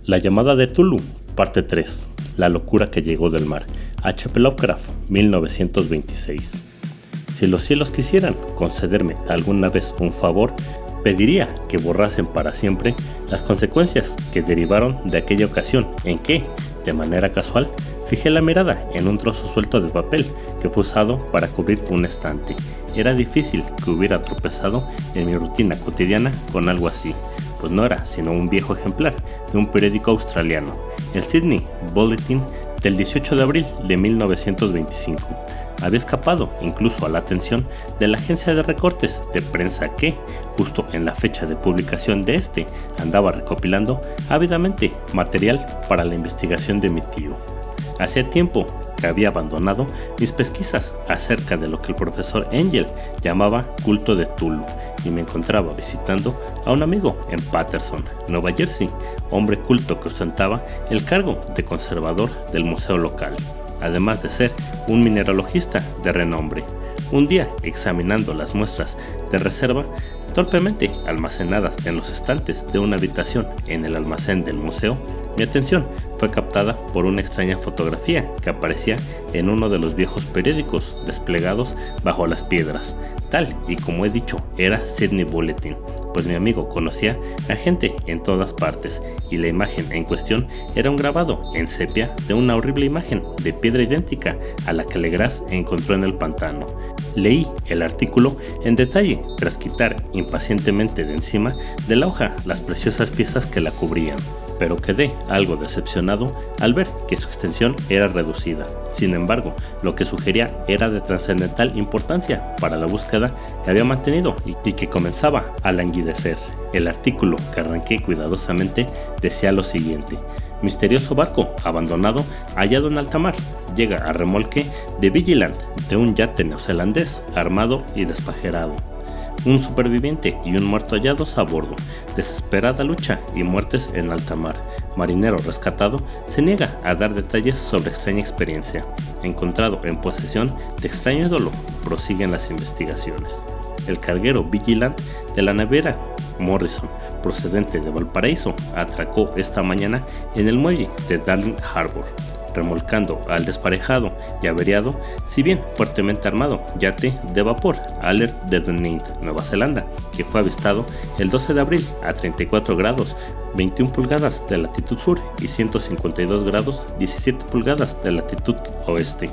La llamada de Tulu, parte 3. La locura que llegó del mar. H.P. Lovecraft, 1926. Si los cielos quisieran concederme alguna vez un favor, pediría que borrasen para siempre las consecuencias que derivaron de aquella ocasión en que, de manera casual, fijé la mirada en un trozo suelto de papel que fue usado para cubrir un estante. Era difícil que hubiera tropezado en mi rutina cotidiana con algo así, pues no era sino un viejo ejemplar de un periódico australiano, el Sydney Bulletin del 18 de abril de 1925. Había escapado incluso a la atención de la agencia de recortes de prensa que, justo en la fecha de publicación de este, andaba recopilando ávidamente material para la investigación de mi tío. Hacía tiempo que había abandonado mis pesquisas acerca de lo que el profesor Engel llamaba culto de Tulu y me encontraba visitando a un amigo en Paterson, Nueva Jersey, hombre culto que ostentaba el cargo de conservador del museo local, además de ser un mineralogista de renombre. Un día, examinando las muestras de reserva torpemente almacenadas en los estantes de una habitación en el almacén del museo, mi atención fue captada por una extraña fotografía que aparecía en uno de los viejos periódicos desplegados bajo las piedras. Tal y como he dicho, era Sydney Bulletin, pues mi amigo conocía a gente en todas partes y la imagen en cuestión era un grabado en sepia de una horrible imagen de piedra idéntica a la que Legras encontró en el pantano. Leí el artículo en detalle tras quitar impacientemente de encima de la hoja las preciosas piezas que la cubrían, pero quedé algo decepcionado al ver que su extensión era reducida. Sin embargo, lo que sugería era de trascendental importancia para la búsqueda que había mantenido y que comenzaba a languidecer. El artículo, que arranqué cuidadosamente, decía lo siguiente: misterioso barco abandonado hallado en alta mar, llega a remolque de Vigilant de un yate neozelandés armado y despajerado. Un superviviente y un muerto hallados a bordo. Desesperada lucha y muertes en alta mar. Marinero rescatado se niega a dar detalles sobre extraña experiencia. Encontrado en posesión de extraño ídolo. Prosiguen las investigaciones. El carguero Vigilant de la naviera Morrison, procedente de Valparaíso, atracó esta mañana en el muelle de Darling Harbour, remolcando al desparejado y averiado, si bien fuertemente armado, yate de vapor Alert de Dunedin, Nueva Zelanda, que fue avistado el 12 de abril a 34 grados 21 pulgadas de latitud sur y 152 grados 17 pulgadas de latitud oeste,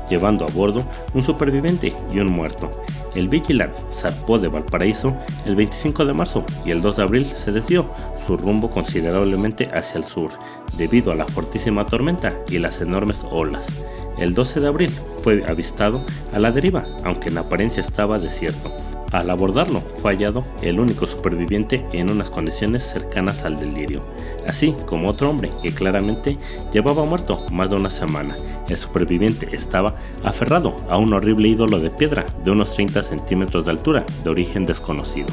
llevando a bordo un superviviente y un muerto. El Vigilant zarpó de Valparaíso el 25 de marzo y el 2 de abril se desvió su rumbo considerablemente hacia el sur, debido a la fortísima tormenta y las enormes olas. El 12 de abril fue avistado a la deriva, aunque en apariencia estaba desierto. Al abordarlo fue hallado el único superviviente en unas condiciones cercanas al delirio, así como otro hombre que claramente llevaba muerto más de una semana. El superviviente estaba aferrado a un horrible ídolo de piedra de unos 30 centímetros de altura de origen desconocido,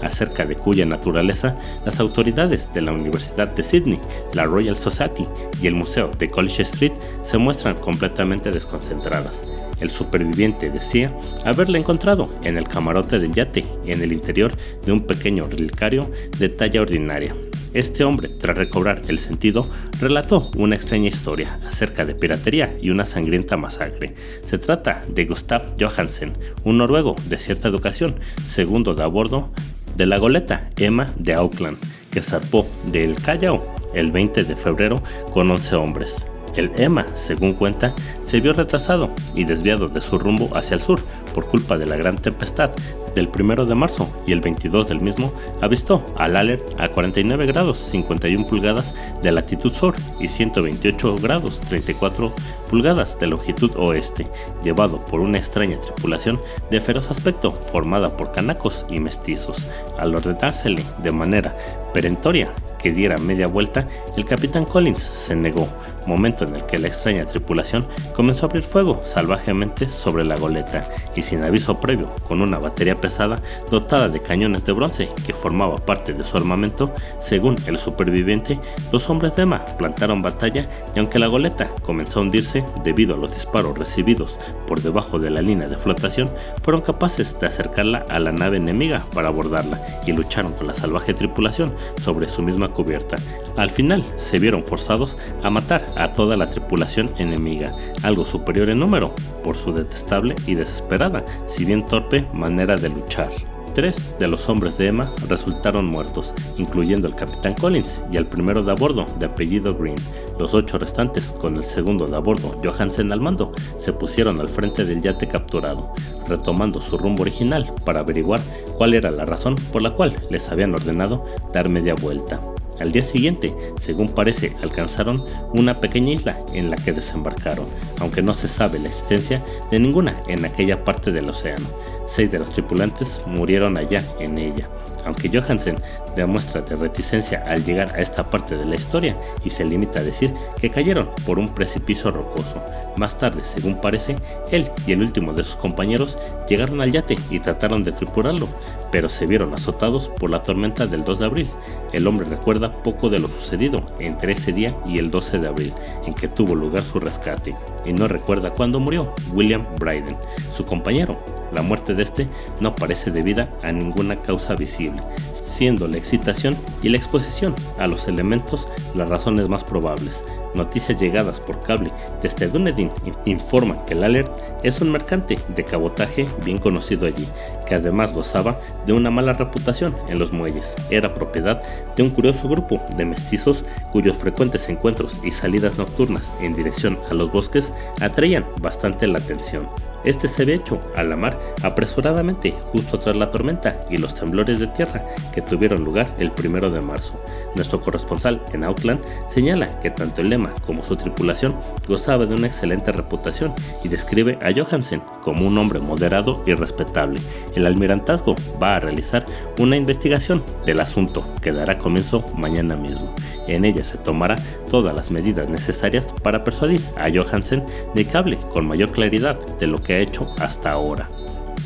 acerca de cuya naturaleza las autoridades de la Universidad de Sydney, la Royal Society y el Museo de College Street se muestran completamente desconcentradas. El superviviente decía haberla encontrado en el camarote del yate en el interior de un pequeño relicario de talla ordinaria. Este hombre, tras recobrar el sentido, relató una extraña historia acerca de piratería y una sangrienta masacre. Se trata de Gustav Johansen, un noruego de cierta educación, segundo de a bordo de la goleta Emma de Auckland, que zarpó de El Callao el 20 de febrero con 11 hombres. El Emma, según cuenta, se vio retrasado y desviado de su rumbo hacia el sur por culpa de la gran tempestad del 1 de marzo, y el 22 del mismo avistó al Alert a 49 grados 51 pulgadas de latitud sur y 128 grados 34 pulgadas de longitud oeste, llevado por una extraña tripulación de feroz aspecto formada por canacos y mestizos. Al ordenársele de manera perentoria que diera media vuelta, el capitán Collins se negó, momento en el que la extraña tripulación comenzó a abrir fuego salvajemente sobre la goleta y sin aviso previo, con una batería pesada dotada de cañones de bronce que formaba parte de su armamento. Según el superviviente, los hombres de Emma plantaron batalla y aunque la goleta comenzó a hundirse debido a los disparos recibidos por debajo de la línea de flotación, fueron capaces de acercarla a la nave enemiga para abordarla y lucharon con la salvaje tripulación sobre su misma cubierta. Al final se vieron forzados a matar a toda la tripulación enemiga, algo superior en número, por su detestable y desesperada, si bien torpe, manera de luchar. 3 de los hombres de Emma resultaron muertos, incluyendo el capitán Collins y el primero de a bordo de apellido Green. Los 8 restantes, con el segundo de a bordo Johansen al mando, se pusieron al frente del yate capturado, retomando su rumbo original para averiguar cuál era la razón por la cual les habían ordenado dar media vuelta. Al día siguiente, según parece, alcanzaron una pequeña isla en la que desembarcaron, aunque no se sabe la existencia de ninguna en aquella parte del océano. 6 de los tripulantes murieron allá en ella, aunque Johansen demuestra de reticencia al llegar a esta parte de la historia y se limita a decir que cayeron por un precipicio rocoso. Más tarde, según parece, él y el último de sus compañeros llegaron al yate y trataron de tripularlo, pero se vieron azotados por la tormenta del 2 de abril. El hombre recuerda poco de lo sucedido entre ese día y el 12 de abril, en que tuvo lugar su rescate, y no recuerda cuándo murió William Bryden, su compañero. La muerte de este no parece debida a ninguna causa visible, siendo la excitación y la exposición a los elementos las razones más probables. Noticias llegadas por cable desde Dunedin informan que el Alert es un mercante de cabotaje bien conocido allí, que además gozaba de una mala reputación en los muelles. Era propiedad de un curioso grupo de mestizos cuyos frecuentes encuentros y salidas nocturnas en dirección a los bosques atraían bastante la atención. Este se había hecho a la mar apresuradamente justo tras la tormenta y los temblores de tierra que tuvieron lugar el 1 de marzo. Nuestro corresponsal en Auckland señala que tanto el lema como su tripulación gozaba de una excelente reputación y describe a Johansen como un hombre moderado y respetable. El almirantazgo va a realizar una investigación del asunto que dará comienzo mañana mismo. En ella se tomará todas las medidas necesarias para persuadir a Johansen de que hable con mayor claridad de lo que ha hecho hasta ahora.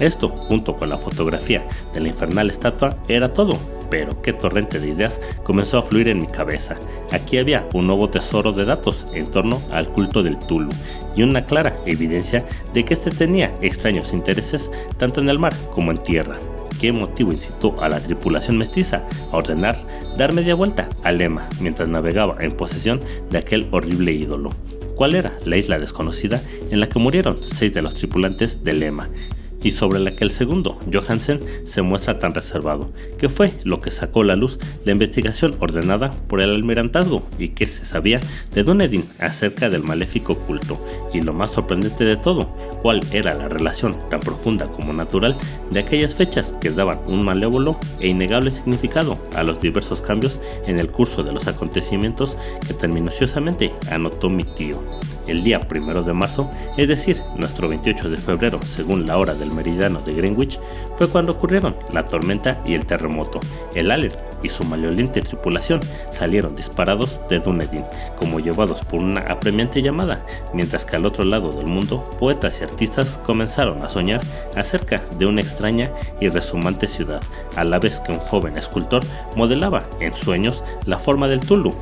Esto, junto con la fotografía de la infernal estatua, era todo, pero qué torrente de ideas comenzó a fluir en mi cabeza. Aquí había un nuevo tesoro de datos en torno al culto del Tulu y una clara evidencia de que este tenía extraños intereses tanto en el mar como en tierra. ¿Qué motivo incitó a la tripulación mestiza a ordenar dar media vuelta al Emma mientras navegaba en posesión de aquel horrible ídolo? ¿Cuál era la isla desconocida en la que murieron 6 de los tripulantes del Emma y sobre la que el segundo, Johansen, se muestra tan reservado? ¿Qué fue lo que sacó a la luz la investigación ordenada por el almirantazgo y qué se sabía de Dunedin acerca del maléfico culto? Y lo más sorprendente de todo, ¿cuál era la relación tan profunda como natural de aquellas fechas que daban un malévolo e innegable significado a los diversos cambios en el curso de los acontecimientos que tan minuciosamente anotó mi tío? El día 1 de marzo, es decir, nuestro 28 de febrero según la hora del meridiano de Greenwich, fue cuando ocurrieron la tormenta y el terremoto. El Alert y su maloliente tripulación salieron disparados de Dunedin, como llevados por una apremiante llamada, mientras que al otro lado del mundo, poetas y artistas comenzaron a soñar acerca de una extraña y resumante ciudad, a la vez que un joven escultor modelaba en sueños la forma del Tulu.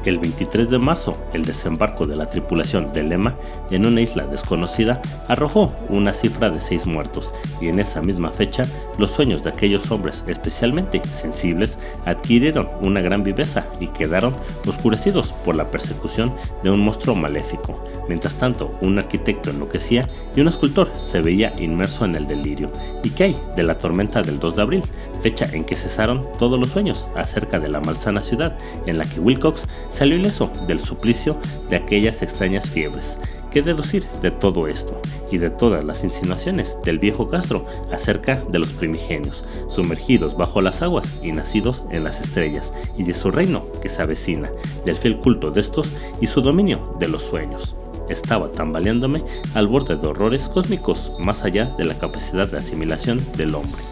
El 23 de marzo, el desembarco de la tripulación del Emma en una isla desconocida arrojó una cifra de 6 muertos, y en esa misma fecha los sueños de aquellos hombres especialmente sensibles adquirieron una gran viveza y quedaron oscurecidos por la persecución de un monstruo maléfico. Mientras tanto, un arquitecto enloquecía y un escultor se veía inmerso en el delirio. ¿Y qué hay de la tormenta del 2 de abril? Fecha en que cesaron todos los sueños acerca de la malsana ciudad, en la que Wilcox salió ileso del suplicio de aquellas extrañas fiebres. ¿Qué deducir de todo esto y de todas las insinuaciones del viejo Castro acerca de los primigenios, sumergidos bajo las aguas y nacidos en las estrellas, y de su reino que se avecina, del fiel culto de estos y su dominio de los sueños? Estaba tambaleándome al borde de horrores cósmicos más allá de la capacidad de asimilación del hombre.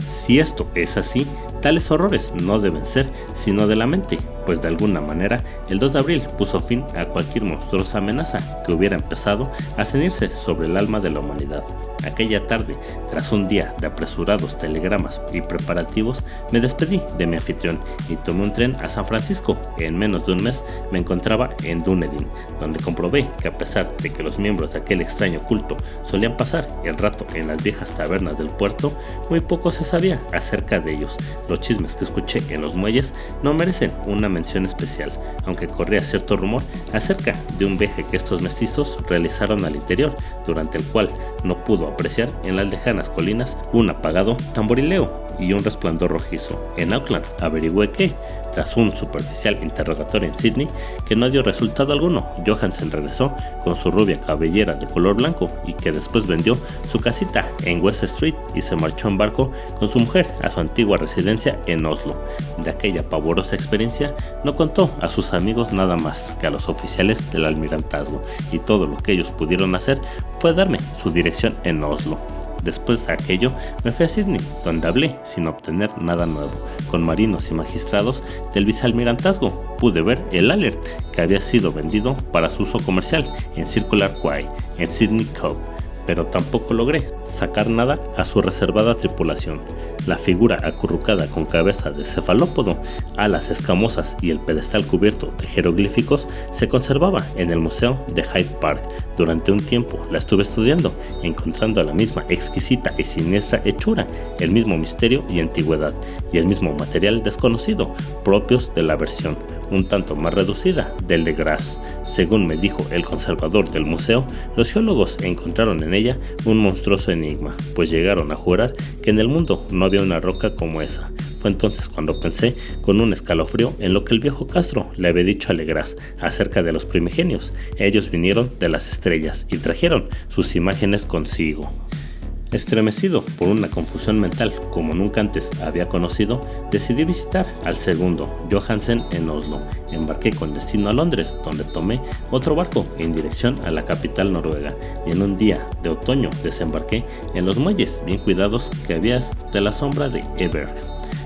Si esto es así, tales horrores no deben ser sino de la mente, pues de alguna manera el 2 de abril puso fin a cualquier monstruosa amenaza que hubiera empezado a cenirse sobre el alma de la humanidad. Aquella tarde, tras un día de apresurados telegramas y preparativos, me despedí de mi anfitrión y tomé un tren a San Francisco. En menos de un mes me encontraba en Dunedin, donde comprobé que a pesar de que los miembros de aquel extraño culto solían pasar el rato en las viejas tabernas del puerto, muy poco se sabía acerca de ellos. Los chismes que escuché en los muelles no merecen una mención especial, aunque corría cierto rumor acerca de un viaje que estos mestizos realizaron al interior, durante el cual no pudo apreciar en las lejanas colinas un apagado tamborileo y un resplandor rojizo. En Auckland averigüé que, tras un superficial interrogatorio en Sydney que no dio resultado alguno, Johansen regresó con su rubia cabellera de color blanco y que después vendió su casita en West Street y se marchó en barco con su mujer a su antigua residencia en Oslo. De aquella pavorosa experiencia no contó a sus amigos nada más que a los oficiales del almirantazgo, y todo lo que ellos pudieron hacer fue darme su dirección en Oslo. Después de aquello me fui a Sydney, donde hablé sin obtener nada nuevo con marinos y magistrados del vicealmirantazgo. Pude ver el Alert que había sido vendido para su uso comercial en Circular Quay en Sydney Cove, pero tampoco logré sacar nada a su reservada tripulación. La figura acurrucada con cabeza de cefalópodo, alas escamosas y el pedestal cubierto de jeroglíficos se conservaba en el Museo de Hyde Park. Durante un tiempo la estuve estudiando, encontrando la misma exquisita y siniestra hechura, el mismo misterio y antigüedad, y el mismo material desconocido, propios de la versión, un tanto más reducida, del de Grasse. Según me dijo el conservador del museo, los geólogos encontraron en ella un monstruoso enigma, pues llegaron a jurar que en el mundo no había una roca como esa. Fue entonces cuando pensé con un escalofrío en lo que el viejo Castro le había dicho a Legras acerca de los primigenios. Ellos vinieron de las estrellas y trajeron sus imágenes consigo. Estremecido por una confusión mental como nunca antes había conocido, decidí visitar al segundo Johansen en Oslo. Embarqué con destino a Londres, donde tomé otro barco en dirección a la capital noruega, y en un día de otoño desembarqué en los muelles bien cuidados que había de la sombra de Eberg.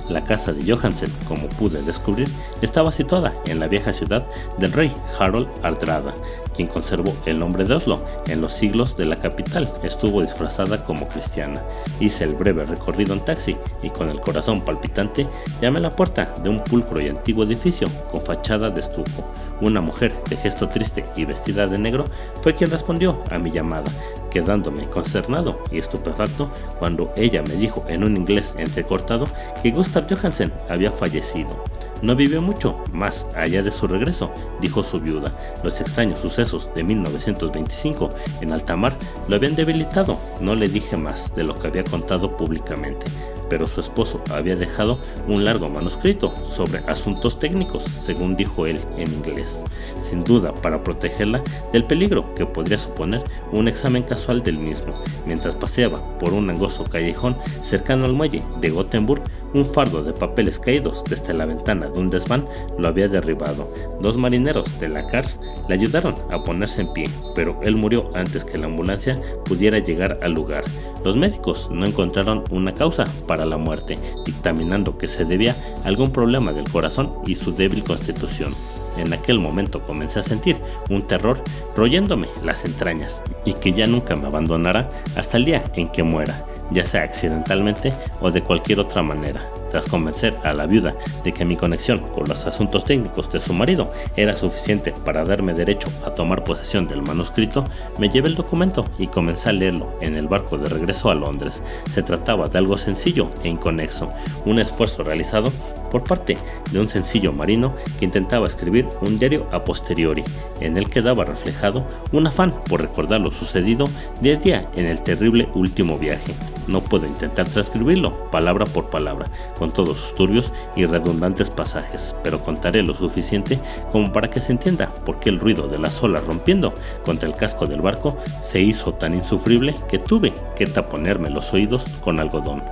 La casa de Johansen, como pude descubrir, estaba situada en la vieja ciudad del rey Harald Hardrada, quien conservó el nombre de Oslo en los siglos de la capital. Estuvo disfrazada como cristiana. Hice el breve recorrido en taxi y con el corazón palpitante llamé a la puerta de un pulcro y antiguo edificio con fachada de estuco. Una mujer de gesto triste y vestida de negro fue quien respondió a mi llamada, quedándome consternado y estupefacto cuando ella me dijo en un inglés entrecortado que Gustav Johansen había fallecido. No vivió mucho más allá de su regreso, dijo su viuda. Los extraños sucesos de 1925 en alta mar lo habían debilitado. No le dije más de lo que había contado públicamente, pero su esposo había dejado un largo manuscrito sobre asuntos técnicos, según dijo él en inglés, sin duda para protegerla del peligro que podría suponer un examen casual del mismo. Mientras paseaba por un angosto callejón cercano al muelle de Gothenburg, un fardo de papeles caídos desde la ventana de un desván lo había derribado. Dos marineros de la Cars le ayudaron a ponerse en pie, pero él murió antes que la ambulancia pudiera llegar al lugar. Los médicos no encontraron una causa para la muerte, dictaminando que se debía a algún problema del corazón y su débil constitución. En aquel momento comencé a sentir un terror royéndome las entrañas y que ya nunca me abandonará hasta el día en que muera, ya sea accidentalmente o de cualquier otra manera. Tras convencer a la viuda de que mi conexión con los asuntos técnicos de su marido era suficiente para darme derecho a tomar posesión del manuscrito, me llevé el documento y comencé a leerlo en el barco de regreso a Londres. Se trataba de algo sencillo e inconexo, un esfuerzo realizado por parte de un sencillo marino que intentaba escribir un diario a posteriori, en el que daba reflejado un afán por recordar lo sucedido día a día en el terrible último viaje. No puedo intentar transcribirlo palabra por palabra, con todos sus turbios y redundantes pasajes, pero contaré lo suficiente como para que se entienda por qué el ruido de las olas rompiendo contra el casco del barco se hizo tan insufrible que tuve que taponearme los oídos con algodón.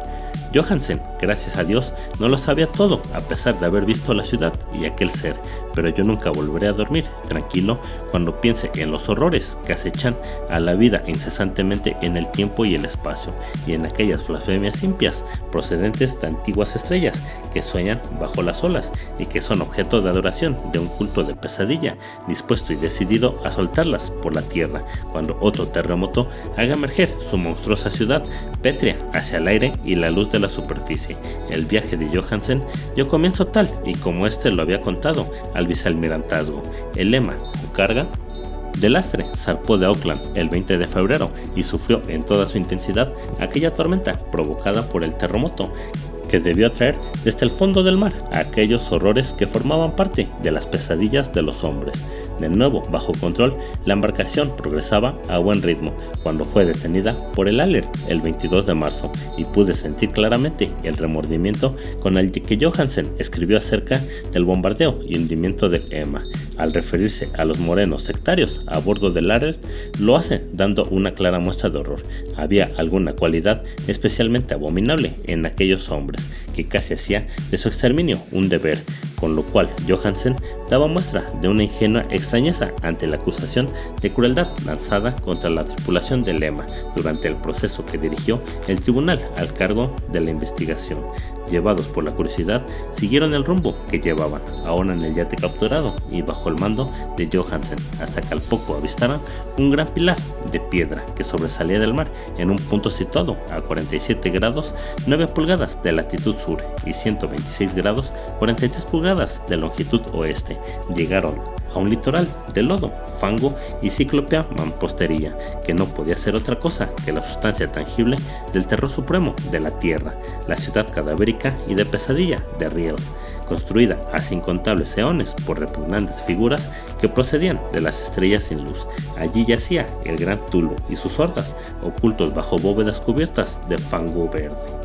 Johansen, gracias a Dios, no lo sabía todo, a pesar de haber visto la ciudad y aquel ser, pero yo nunca volveré a dormir tranquilo cuando piense en los horrores que acechan a la vida incesantemente en el tiempo y el espacio, y en aquellas blasfemias impias procedentes de antiguas estrellas que sueñan bajo las olas y que son objeto de adoración de un culto de pesadilla, dispuesto y decidido a soltarlas por la tierra cuando otro terremoto haga emerger su monstruosa ciudad pétrea hacia el aire y la luz de la superficie. El viaje de Johansen yo comienzo tal y como lo había contado al vicealmirantazgo. El lema, carga de lastre, zarpó de Auckland el 20 de febrero y sufrió en toda su intensidad aquella tormenta provocada por el terremoto que debió atraer desde el fondo del mar a aquellos horrores que formaban parte de las pesadillas de los hombres. De nuevo bajo control, la embarcación progresaba a buen ritmo cuando fue detenida por el Alert el 22 de marzo y pude sentir claramente el remordimiento con el que Johansen escribió acerca del bombardeo y hundimiento de Emma. Al referirse a los morenos sectarios a bordo del Alert, lo hace dando una clara muestra de horror. Había alguna cualidad especialmente abominable en aquellos hombres que casi hacía de su exterminio un deber, con lo cual Johansen daba muestra de una ingenua extrañeza ante la acusación de crueldad lanzada contra la tripulación del Emma durante el proceso que dirigió el tribunal al cargo de la investigación. Llevados por la curiosidad, siguieron el rumbo que llevaban, ahora en el yate capturado y bajo el mando de Johansen, hasta que al poco avistaron un gran pilar de piedra que sobresalía del mar en un punto situado a 47 grados 9 pulgadas de latitud sur y 126 grados 43 pulgadas de longitud oeste. Llegaron a un litoral de lodo, fango y ciclópea mampostería, que no podía ser otra cosa que la sustancia tangible del terror supremo de la tierra, la ciudad cadavérica y de pesadilla de Riel, construida hace incontables eones por repugnantes figuras que procedían de las estrellas sin luz. Allí yacía el gran Tulu y sus hordas, ocultos bajo bóvedas cubiertas de fango verde.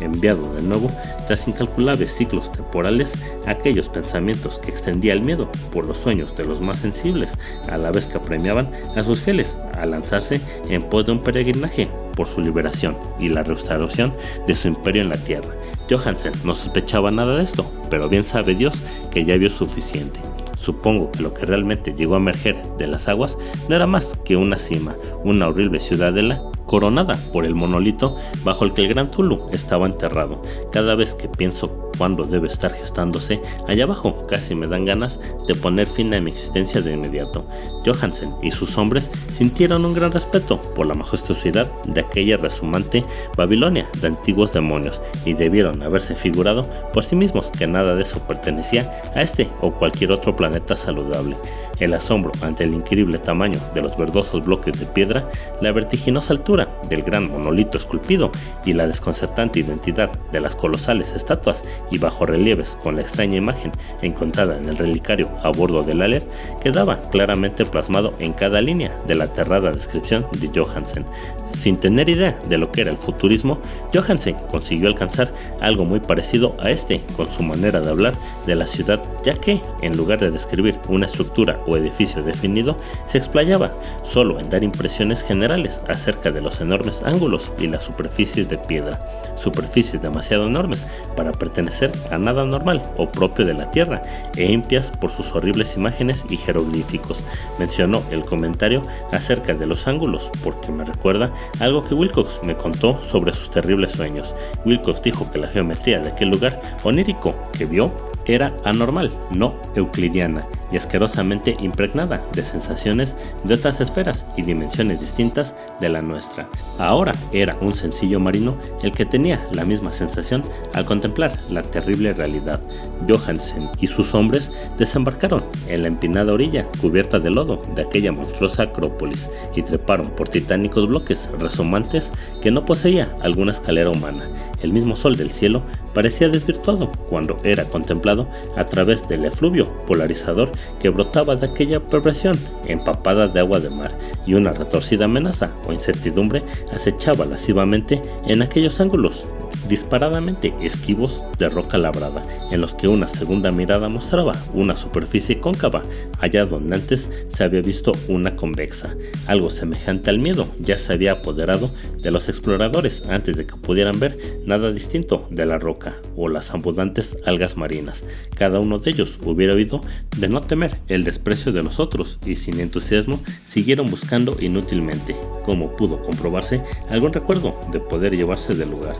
Enviado de nuevo, tras incalculables ciclos temporales, aquellos pensamientos que extendía el miedo por los sueños de los más sensibles, a la vez que apremiaban a sus fieles a lanzarse en pos de un peregrinaje por su liberación y la restauración de su imperio en la tierra. Johansen no sospechaba nada de esto, pero bien sabe Dios que ya vio suficiente. Supongo que lo que realmente llegó a emerger de las aguas no era más que una cima, una horrible ciudadela coronada por el monolito bajo el que el gran Tulu estaba enterrado. Cada vez que pienso cuándo debe estar gestándose allá abajo, casi me dan ganas de poner fin a mi existencia de inmediato. Johansen y sus hombres sintieron un gran respeto por la majestuosidad de aquella resumante Babilonia de antiguos demonios y debieron haberse figurado por sí mismos que nada de eso pertenecía a este o cualquier otro planeta saludable. El asombro ante el increíble tamaño de los verdosos bloques de piedra, la vertiginosa altura del gran monolito esculpido y la desconcertante identidad de las colosales estatuas y bajorrelieves con la extraña imagen encontrada en el relicario a bordo del Alert quedaba claramente plasmado en cada línea de la aterrada descripción de Johansen. Sin tener idea de lo que era el futurismo, Johansen consiguió alcanzar algo muy parecido a este con su manera de hablar de la ciudad, ya que, en lugar de describir una estructura o edificio definido, se explayaba solo en dar impresiones generales acerca de los enormes ángulos y las superficies de piedra, superficies demasiado enormes para pertenecer a nada normal o propio de la tierra e impias por sus horribles imágenes y jeroglíficos. Mencionó el comentario acerca de los ángulos porque me recuerda algo que Wilcox me contó sobre sus terribles sueños. Wilcox dijo que la geometría de aquel lugar onírico que vio era anormal, no euclidiana, y asquerosamente impregnada de sensaciones de otras esferas y dimensiones distintas de la nuestra. Ahora era un sencillo marino el que tenía la misma sensación al contemplar la terrible realidad. Johansen y sus hombres desembarcaron en la empinada orilla cubierta de lodo de aquella monstruosa acrópolis y treparon por titánicos bloques resomantes que no poseía alguna escalera humana. El mismo sol del cielo parecía desvirtuado cuando era contemplado a través del efluvio polarizador que brotaba de aquella perversión empapada de agua de mar, y una retorcida amenaza o incertidumbre acechaba lascivamente en aquellos ángulos disparadamente esquivos de roca labrada, en los que una segunda mirada mostraba una superficie cóncava allá donde antes se había visto una convexa. Algo semejante al miedo ya se había apoderado de los exploradores antes de que pudieran ver nada distinto de la roca o las abundantes algas marinas. Cada uno de ellos hubiera oído de no temer el desprecio de los otros y sin entusiasmo siguieron buscando inútilmente, como pudo comprobarse, algún recuerdo de poder llevarse del lugar.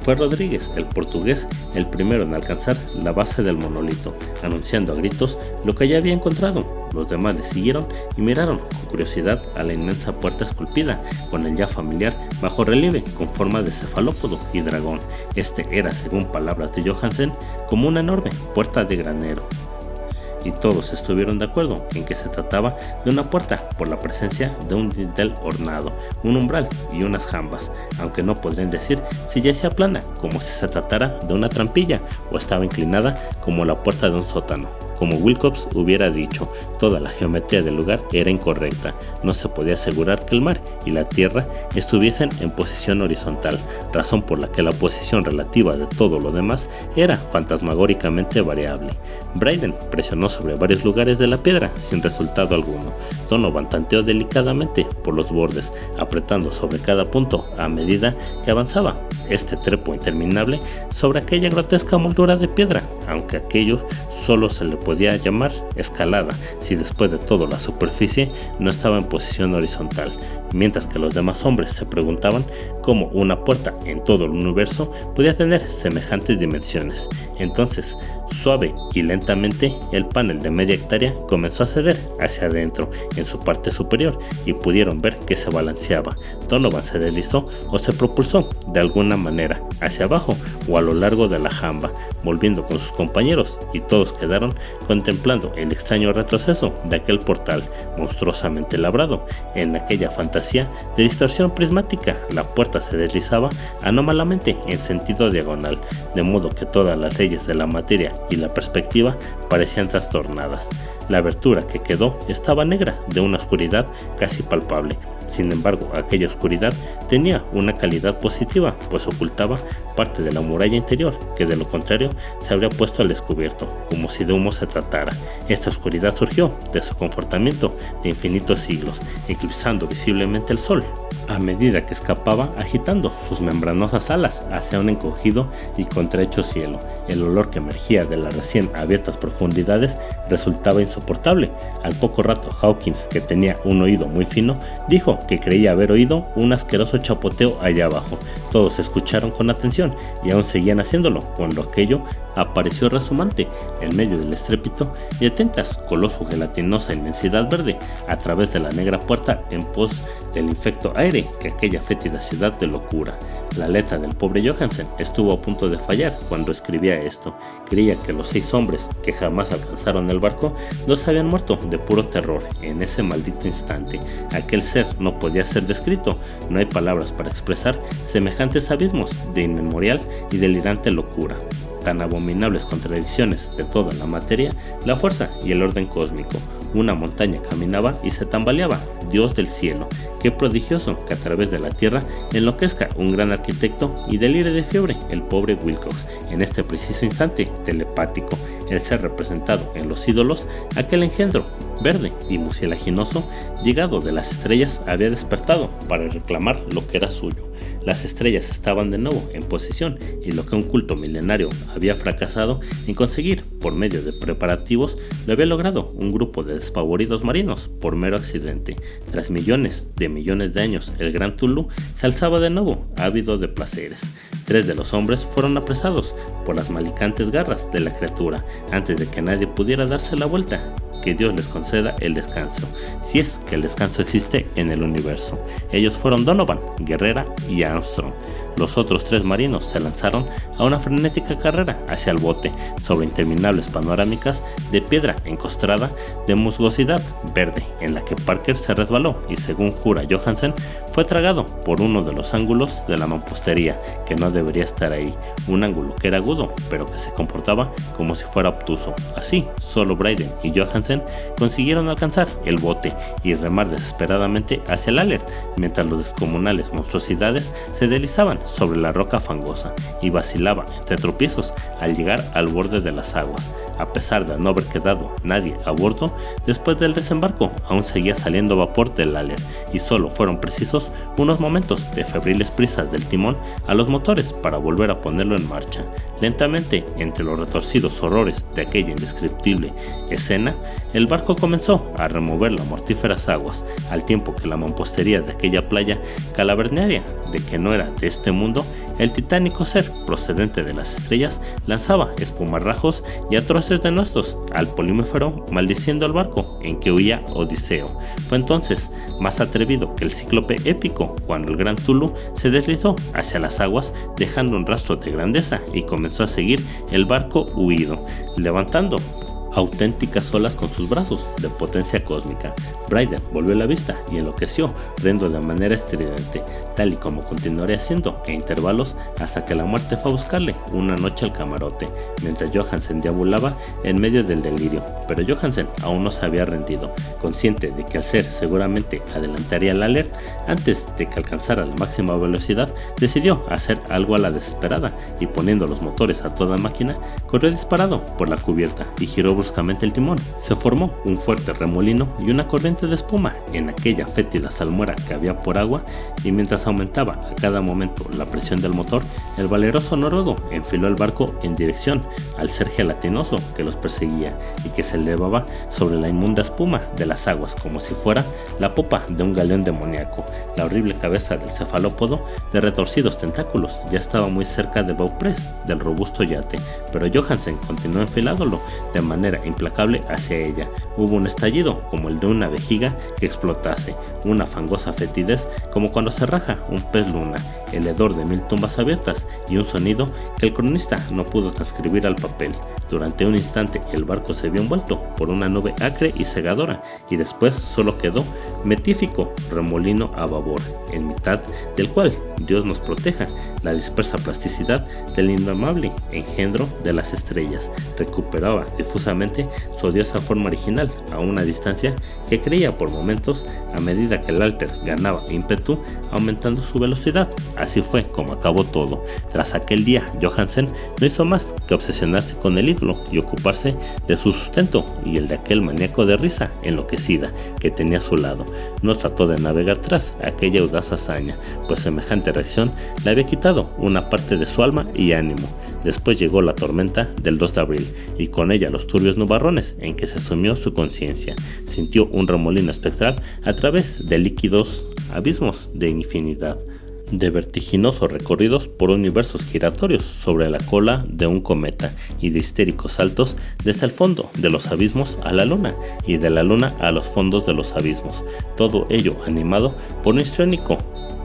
Fue Rodríguez, el portugués, el primero en alcanzar la base del monolito, anunciando a gritos lo que ya había encontrado. Los demás le siguieron y miraron con curiosidad a la inmensa puerta esculpida, con el ya familiar bajorrelieve con forma de cefalópodo y dragón. Este era, según palabras de Johansen, como una enorme puerta de granero. y todos estuvieron de acuerdo en que se trataba de una puerta por la presencia de un dintel ornado, un umbral y unas jambas, aunque no podrían decir si yacía plana como si se tratara de una trampilla o estaba inclinada como la puerta de un sótano. Como Wilcox hubiera dicho, toda la geometría del lugar era incorrecta, no se podía asegurar que el mar y la tierra estuviesen en posición horizontal, razón por la que la posición relativa de todo lo demás era fantasmagóricamente variable. Brayden presionó sobre varios lugares de la piedra sin resultado alguno. Donovan tanteó delicadamente por los bordes, apretando sobre cada punto a medida que avanzaba. Este trepo interminable sobre aquella grotesca moldura de piedra, aunque aquello solo se le podía llamar escalada si después de todo la superficie no estaba en posición horizontal, mientras que los demás hombres se preguntaban cómo una puerta en todo el universo podía tener semejantes dimensiones. Entonces, suave y lentamente, el panel de media hectárea comenzó a ceder hacia adentro en su parte superior y pudieron ver que se balanceaba. Donovan se deslizó o se propulsó de alguna manera hacia abajo o a lo largo de la jamba, volviendo con sus compañeros, y todos quedaron contemplando el extraño retroceso de aquel portal monstruosamente labrado. En aquella fantasía de distorsión prismática, la puerta se deslizaba anómalamente en sentido diagonal, de modo que todas las leyes de la materia y la perspectiva parecían trastornadas. La abertura que quedó estaba negra, de una oscuridad casi palpable. Sin embargo, aquella oscuridad tenía una calidad positiva, pues ocultaba parte de la muralla interior, que de lo contrario se habría puesto al descubierto, como si de humo se tratara. Esta oscuridad surgió de su confortamiento de infinitos siglos, eclipsando visiblemente el sol, a medida que escapaba agitando sus membranosas alas hacia un encogido y contrahecho cielo. El olor que emergía de las recién abiertas profundidades resultaba insoportable. Al poco rato, Hawkins, que tenía un oído muy fino, dijo que creía haber oído un asqueroso chapoteo allá abajo. Todos escucharon con atención y aún seguían haciéndolo cuando aquello apareció resumante en medio del estrépito y atentas coló su gelatinosa inmensidad verde a través de la negra puerta en pos del infecto aire que aquella fétida ciudad de locura. La letra del pobre Johansen estuvo a punto de fallar cuando escribía esto. Creía que los 6 hombres que jamás alcanzaron el barco dos habían muerto de puro terror en ese maldito instante. Aquel ser no podía ser descrito, no hay palabras para expresar semejantes abismos de inmemorial y delirante locura. Tan abominables contradicciones de toda la materia, la fuerza y el orden cósmico. Una montaña caminaba y se tambaleaba. Dios del cielo, qué prodigioso que a través de la tierra enloquezca un gran arquitecto y delire de fiebre el pobre Wilcox. En este preciso instante telepático, el ser representado en los ídolos, aquel engendro verde y mucilaginoso, llegado de las estrellas, había despertado para reclamar lo que era suyo. Las estrellas estaban de nuevo en posición y lo que un culto milenario había fracasado en conseguir por medio de preparativos lo había logrado un grupo de despavoridos marinos por mero accidente. Tras millones de años, el gran Tulu se alzaba de nuevo, ávido de placeres. 3 de los hombres fueron apresados por las malicantes garras de la criatura antes de que nadie pudiera darse la vuelta. Que Dios les conceda el descanso, si es que el descanso existe en el universo. Ellos fueron Donovan, Guerrera y Armstrong. Los otros 3 marinos se lanzaron a una frenética carrera hacia el bote sobre interminables panorámicas de piedra encostrada de musgosidad verde, en la que Parker se resbaló y, según jura Johansen, fue tragado por uno de los ángulos de la mampostería, que no debería estar ahí, un ángulo que era agudo pero que se comportaba como si fuera obtuso. Así, solo Brayden y Johansen consiguieron alcanzar el bote y remar desesperadamente hacia el Alert, mientras las descomunales monstruosidades se deslizaban sobre la roca fangosa y vacilaba entre tropiezos al llegar al borde de las aguas. A pesar de no haber quedado nadie a bordo, después del desembarco aún seguía saliendo vapor del Alert y solo fueron precisos unos momentos de febriles prisas del timón a los motores para volver a ponerlo en marcha. Lentamente, entre los retorcidos horrores de aquella indescriptible escena, el barco comenzó a remover las mortíferas aguas, al tiempo que la mampostería de aquella playa calavernaria, de que no era de este mundo, el titánico ser procedente de las estrellas lanzaba espumarrajos y atroces denuestos al polímero, maldiciendo al barco en que huía Odiseo. Fue entonces más atrevido que el cíclope épico cuando el gran Tulu se deslizó hacia las aguas dejando un rastro de grandeza y comenzó a seguir el barco huido, levantando auténticas olas con sus brazos de potencia cósmica. Brayden volvió la vista y enloqueció, riendo de manera estridente, tal y como continuaría haciendo a intervalos hasta que la muerte fue a buscarle una noche al camarote, mientras Johansen deambulaba en medio del delirio. Pero Johansen aún no se había rendido, consciente de que al ser seguramente adelantaría al Alert antes de que alcanzara la máxima velocidad. Decidió hacer algo a la desesperada y, poniendo los motores a toda máquina, corrió disparado por la cubierta y giró bruscamente el timón. Se formó un fuerte remolino y una corriente de espuma en aquella fétida salmuera que había por agua, y mientras aumentaba a cada momento la presión del motor, el valeroso noruego enfiló el barco en dirección al ser gelatinoso que los perseguía y que se elevaba sobre la inmunda espuma de las aguas como si fuera la popa de un galeón demoníaco. La horrible cabeza del cefalópodo de retorcidos tentáculos ya estaba muy cerca del bauprés del robusto yate, pero Johansen continuó enfilándolo de manera implacable hacia ella. Hubo un estallido como el de una vejiga que explotase, una fangosa fetidez como cuando se raja un pez luna, el hedor de 1000 tumbas abiertas y un sonido que el cronista no pudo transcribir al papel. Durante un instante el barco se vio envuelto por una nube acre y cegadora, y después solo quedó metífico remolino a babor, en mitad del cual, Dios nos proteja, la dispersa plasticidad del indomable engendro de las estrellas recuperaba difusamente su odiosa forma original a una distancia que creía por momentos a medida que el Alter ganaba ímpetu, aumentando su velocidad. Así fue como acabó todo. Tras aquel día, Johansen no hizo más que obsesionarse con el ídolo y ocuparse de su sustento y el de aquel maníaco de risa enloquecida que tenía a su lado. No trató de navegar tras aquella audaz hazaña, pues semejante reacción le había quitado una parte de su alma y ánimo. Después llegó la tormenta del 2 de abril y con ella los turbios nubarrones en que se sumió su conciencia. Sintió un remolino espectral a través de líquidos abismos de infinidad, de vertiginosos recorridos por universos giratorios sobre la cola de un cometa y de histéricos saltos desde el fondo de los abismos a la luna y de la luna a los fondos de los abismos, todo ello animado por un histriónico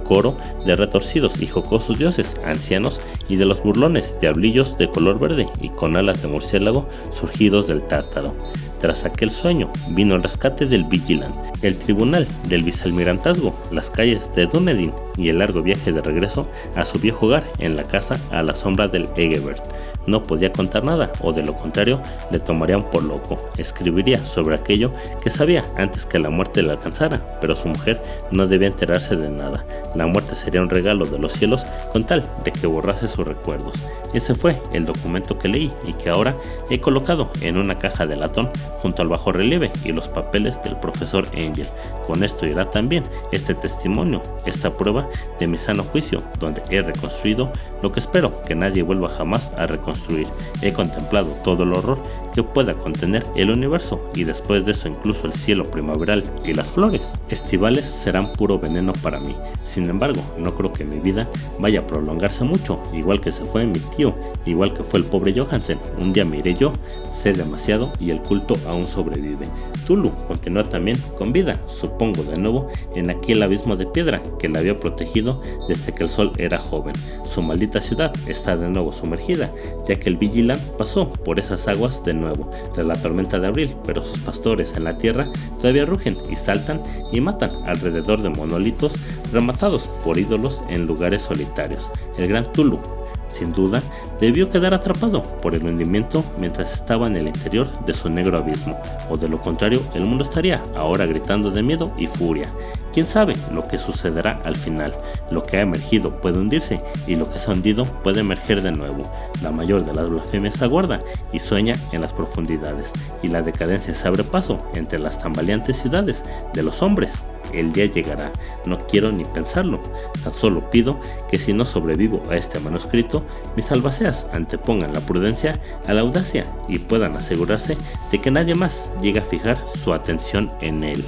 coro de retorcidos y jocosos dioses ancianos y de los burlones diablillos de color verde y con alas de murciélago surgidos del Tártaro. Tras aquel sueño vino el rescate del Vigilant, el tribunal del vicealmirantazgo, las calles de Dunedin y el largo viaje de regreso a su viejo hogar en la casa a la sombra del Egebert. No podía contar nada, o de lo contrario le tomarían por loco. Escribiría sobre aquello que sabía antes que la muerte le alcanzara, pero su mujer no debía enterarse de nada. La muerte sería un regalo de los cielos con tal de que borrase sus recuerdos. Ese fue el documento que leí y que ahora he colocado en una caja de latón junto al bajorrelieve y los papeles del profesor Engel. Con esto irá también este testimonio, esta prueba de mi sano juicio, donde he reconstruido lo que espero que nadie vuelva jamás a reconstruir. He contemplado todo el horror que pueda contener el universo, y después de eso incluso el cielo primaveral y las flores estivales serán puro veneno para mí. Sin embargo, no creo que mi vida vaya a prolongarse mucho, igual que se fue mi tío, igual que fue el pobre Johansen. Un día me iré yo, sé demasiado y el culto aún sobrevive. Tulu continúa también con vida, supongo de nuevo, en aquel abismo de piedra que la había protegido desde que el sol era joven. Su maldita ciudad está de nuevo sumergida, ya que el Vigilant pasó por esas aguas de nuevo tras la tormenta de abril, pero sus pastores en la tierra todavía rugen y saltan y matan alrededor de monolitos rematados por ídolos en lugares solitarios. El gran Tulu, sin duda, debió quedar atrapado por el hundimiento mientras estaba en el interior de su negro abismo, o de lo contrario el mundo estaría ahora gritando de miedo y furia. Quién sabe lo que sucederá al final. Lo que ha emergido puede hundirse y lo que se ha hundido puede emerger de nuevo. La mayor de las blasfemias aguarda y sueña en las profundidades, y la decadencia se abre paso entre las tambaleantes ciudades de los hombres. El día llegará, no quiero ni pensarlo. Tan solo pido que si no sobrevivo a este manuscrito, mis albaceas antepongan la prudencia a la audacia y puedan asegurarse de que nadie más llegue a fijar su atención en él.